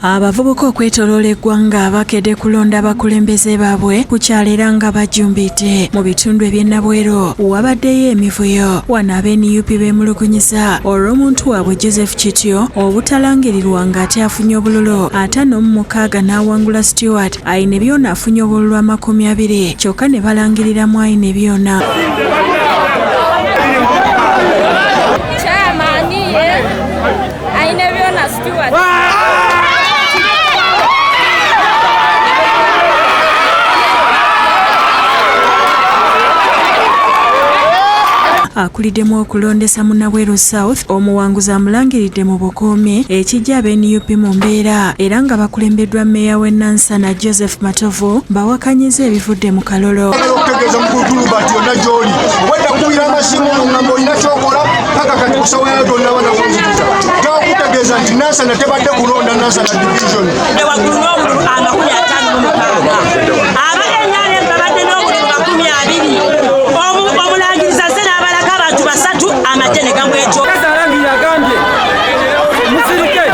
Abavubuka okwetoloola eggwanga bakedde kulonda abakulembeze baabwe kukyalera nga bajjumbidde mu bitundu eby'ennabwero wabaddeyo emivuyo wano NUP beemulugunyiza olw'omuntu waabwe Joseph Kityo obutalangirirwa ng'ate afunye obululu 56 n'awangula Stewart ayina byonna afunye obululu 20 kyokka ne balangiriramu ayina byonna. Akuliddemu okulondesa mu Nabweru South omuwanguzi amulangiridde mu bukuumi ekijja NUP mu mbeera era nga bakulembeddwa mmeeya w'e Nansana Joseph Matovu bawakanyiza ebivudde mu kalolo. Okutegeeza mu kutuluba ati yonna gy'oli wadde kubira amasimu ngamba olina ky'okola paka kati kusawayo tonna banakunzikiza okutegeeza nti Nansana tebadde kulonda Nansana division waggulu n'obululu 56 abalennyane babadde n'obululu 20 omulangiriza se n'abalaka abantu basatu amatene gamwejo kasalangira agambye musirike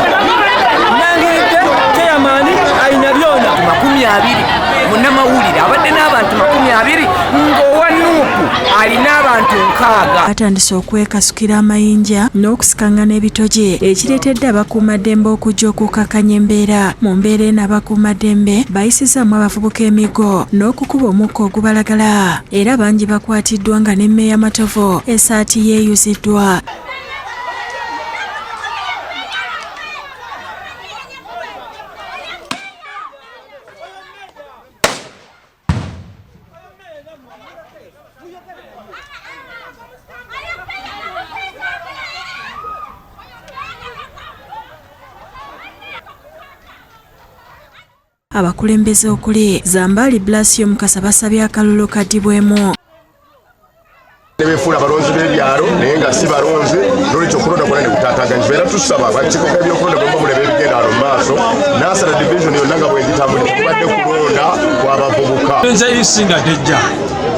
nangiridde teyamaani ayina byona 20 munnamawulire abadde n'abantu 20 ng'owa nuupu alina abantu 6 atandise okwekasukira amayinja n'okusikangana ebitoje ekireetedde abakuumaddembe okujja okukakanya embeera mu mbeera eno abakuumaddembe bayisizaamu abavubuka emigo n'okukuba omukka ogubalagala era bangi bakwatiddwa nga ne mmeeya Matovu essaati yeeyuziddwa. Abakulembeze okuli Zambali Blasio Mukasa basabye akalulu kaddibwemu. Befuula balonzi b'ebyalo naye nga si balonzi n'olwekyo okulonda kwonna ne kutaataaganyizibwa era tusaba abakiiko b'ebyokulonda bwe muba mulaba ebigenda wano mu maaso Nansana division yonna nga bw'egitambulira kubadde kulonda kw'abavubuka. Nze isinga tejja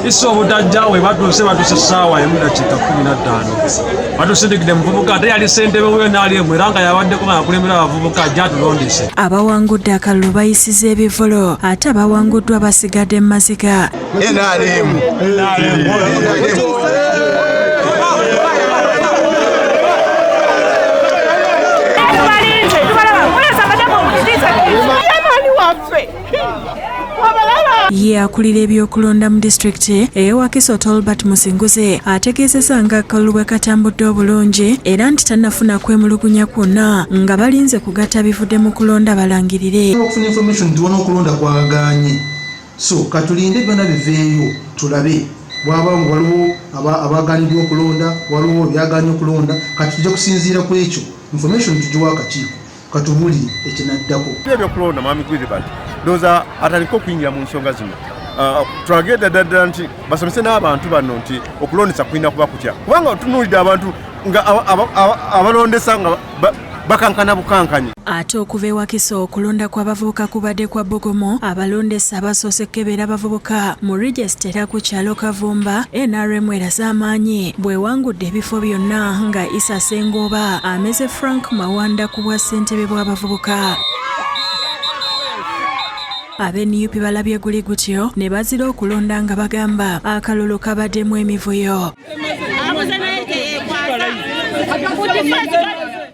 isi obutajja we batuuse ssaawa emu dakiika 15 batusindikidde muvubuka ate yali ssentebe wuyo n'ali emu era nga yabaddeko nga yakulembera abavubuka ajja atulondese. Abawangudde akalulu bayisiza ebivulo ate abawanguddwa basigadde mu maziga. Ye akulira ebyokulonda mu disitulikiti ey'Ewakiso Tolbert Musinguze ategeezezza nga akalulu bwe katambudde obulungi era nti tannafuna kwemulugunya kwonna nga balinze kugatta bivudde mu kulonda balangirire. Okufuna information nti wona okulonda kwagaanye so katulinde byonna biveeyo tulabe bwaba waliwo abaagaaniddwa okulonda waliwo byagaanye okulonda kati tujja kusinziira ku ekyo information tugiwa akakiiko katubulire ekinaddako. Ebyokulonda mwami Kwiribati ndowooza atandika okuyingira mu nsonga zino twagenda ddala nti basomese n'abantu bano nti okulondesa kulina kuba kutya kubanga tunuulidde abantu nga abalondesa nga bakankana bukankanye. Ate okuva Ewakiso okulonda kw'abavubuka kubadde kwa Bogomo abalondesa abasoose kukebera abavubuka mu regisitera ku kyalo Kavumba NRM eraze amaanyi bwewangudde ebifo byonna nga Isa Sengoba ameze Frank Mawanda ku bwa ssentebe bw'abavubuka. NUP balabye guli gutyo ne bazira okulonda nga bagamba akalulu kabaddemu emivuyo.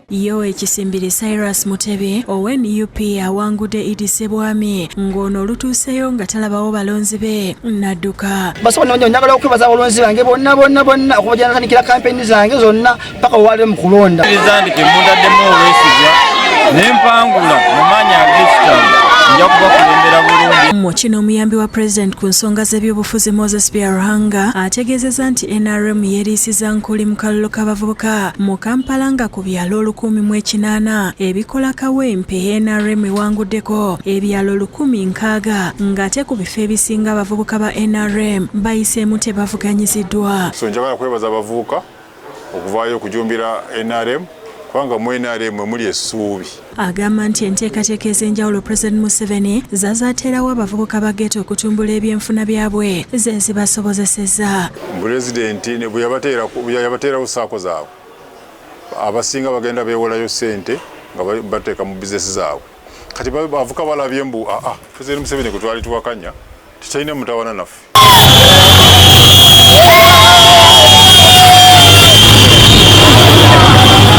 Yo ekisimbiri Cyrus Mutebe NUP awangudde Idise Bwami ng'ono olutuuseyo nga talabawo balonzi be nadduka. Basobola njagala okwebaza abalonzi bange bonna okubajja natandikira kampeni zange zonna paka wale mu kulonda. Zandike mundaddemu olwesibwa n'empangula mu maanyi ag'ekitalo nja kuba kulembera bulungi. Mu kino omuyambi wa President ku nsonga z'ebyobufuzi Moses Byarhanga ategeezezza nti NRM yeeriisiza nkuli mu kalulu k'abavubuka mu Kampala nga ku byalo 1,800 ebikola kawempe NRM ewanguddeko ebyalo 1,600 ng'ate ku bifo ebisinga abavubuka ba NRM bayiseemu tebavuganyiziddwa. So njagala kwebaza abavubuka okuvaayo okujumbira NRM kubanga mu NRM muli essuubi. Agamba nti enteekateeka ez'enjawulo President Museveni zazaaterawo abavubuka ba ghetto okutumbula ebyenfuna byabwe ze zibasobozesezza. Pulezidenti ne bwe yabateerawo ssaako zaabwe abasinga bagenda beewolayo ssente nga bateeka mu bizinesi zaabwe kati bavuka balabye mbu President Museveni kwe twali tuwakanya tutalina mutawana naffe